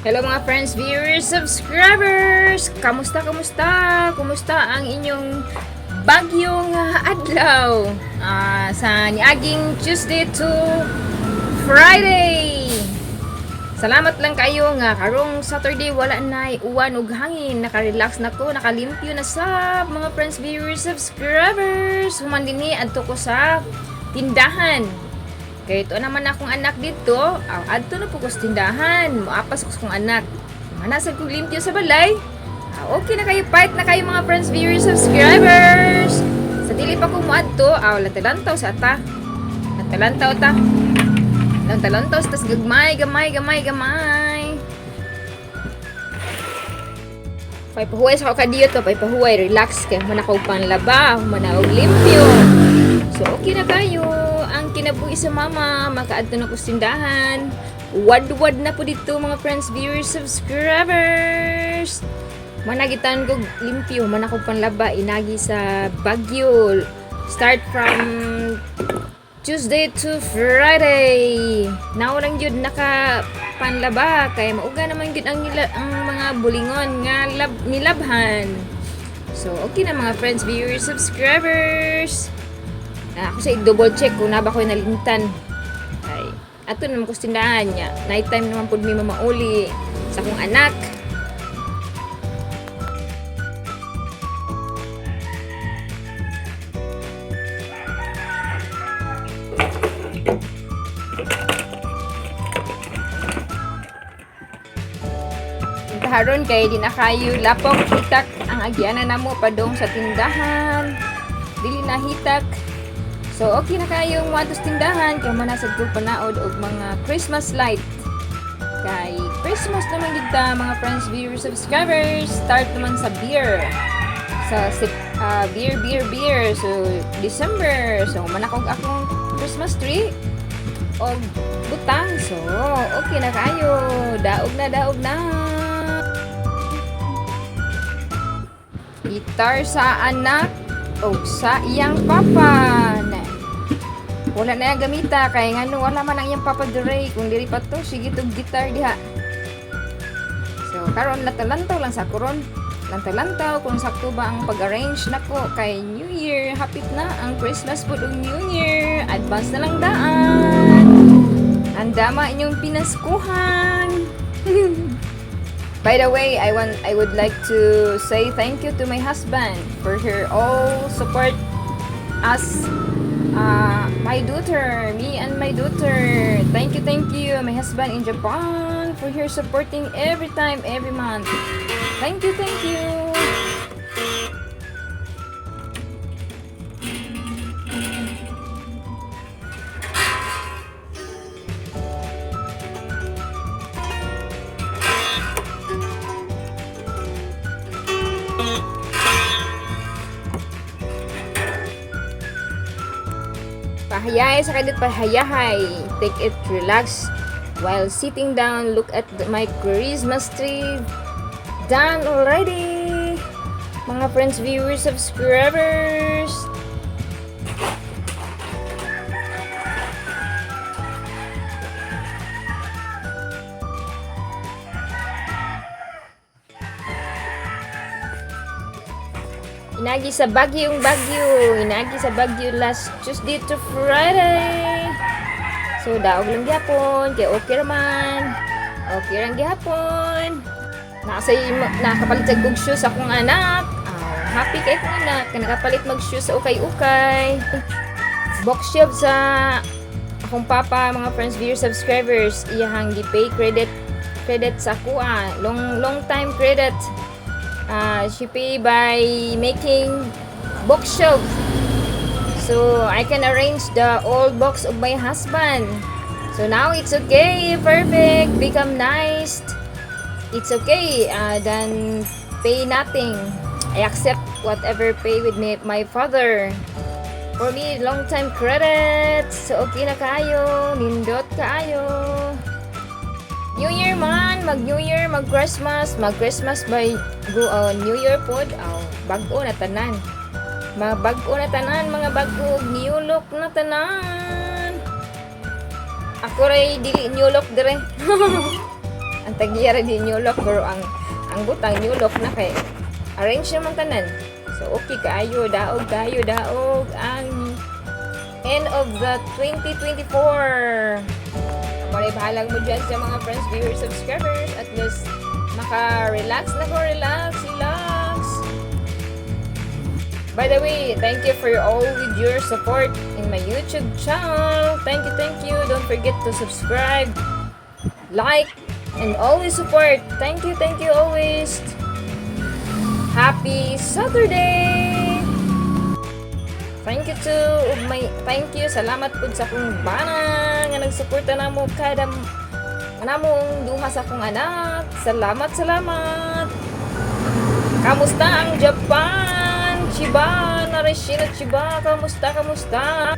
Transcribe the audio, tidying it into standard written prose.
Hello mga friends, viewers, subscribers! Kamusta? Kumusta ang inyong bagyong adlaw? Sa niaging Tuesday to Friday. Salamat lang kayo nga karong Saturday wala na uwan ug hangin, naka-relax na ko, nakalimpyo na sa mga friends, viewers, subscribers. Human dinhi adto ko sa tindahan. Kaya ito naman akong anak dito, adto na po ko sa tindahan, muapas ko sa kong anak. Manasag kong limpyo sa balay. Okay na kayo, fight na kayo mga friends, viewers, subscribers. Sa dili pa ko muadto, lantaw sa ata. Lantaw sa tas gamay. Paipahuway sa kakadiyo to, paipahuway, relax kay manakaw panlaba, manawag limpyo. So okay na kayo. Ang kinabuhi sa mama, makaadto na ko sa tindahan. Wad na po dito mga friends, viewers, subscribers. Managitan ko limpyo, manakaw panlaba, inagi sa Baguio. Start from Tuesday to Friday. Now lang yun naka panlaba kay mauga naman yun ang mga bulingon nga nilabhan. So okay na mga friends, viewers, subscribers. Ako sa double check kung na ba ko nalintan. Ay, ato naman ko tindahan niya. Night time naman po may mamauli sa akong anak. Kaharon kay di na kayo lapok hitak ang agyanan namo padong sa tindahan. Dili na hitak. So okay na kayong watos tindahan kay manasad ko panaod og mga Christmas light. Kay Christmas naman kita mga friends, viewers, subscribers. Start naman sa beer. Sa beer. So December. So manakog akong Christmas tree og butang. So okay na kayo. Daog na. Gitar sa anak o sa iyang papa. Wala na yung gamita kay ngano wala man ang iyang papa dire kung diri pa to sige tog gitar diha. So karon lantaw lang sa kuron. Lantaw kung sakto ba ang pag-arrange nako kay New Year. Hapit na ang Christmas pud ug New Year. Advance na lang daan. Andama inyong pinaskuhan. By the way, I would like to say thank you to my husband for her all support us, my daughter, me and my daughter. Thank you, my husband in Japan for her supporting every time, every month. Thank you. Pahayahay sa kadit pahayahay. Take it relax while sitting down. Look at my Christmas tree. Done already. Mga friends, viewers, subscribers. Inagi sa Baguio. Inagi sa Baguio last Tuesday to Friday. So, daog lang gihapon. Kaya okay raman. Okay lang gihapon. Nakapalit sa kong shoes akong anak. Happy kay akong anak. Nakapalit mag-shoes sa ukay-ukay. Bookshelf sa akong papa, mga friends, viewers, subscribers. Iyahang di-pay credit sa kuha. Long time credit. She pay by making bookshelf. So I can arrange the old box of my husband. So now it's okay, perfect, become nice. It's okay. Then pay nothing. I accept whatever pay with my father. For me, long time credit. So okay na kayo, nindot kayo. New Year man, mag-New Year, mag-Christmas by New Year pod, bag-o na tanan. Mga bag-o na tanan, mga bag-o, new look na tanan. Ako ray dili new look dire. ang tagiya ra di nyulok, pero ang butang nyulok na kay arrange naman tanan. So okay kaayo, daog kayo, daog ang end of the 2024. Maray bahalang mo dyan sa mga friends, viewers, subscribers. At least maka-relax na ko, relax. By the way, thank you for all with your support in my YouTube channel. Thank you. Don't forget to subscribe, like, and always support. Thank you always. Happy Saturday! Thank you, salamat po sa akong bana nga nagsuporta namo kada namong duha sa akong anak. Salamat. Kamusta ang Japan? Chiba, Narishino Chiba, kamusta?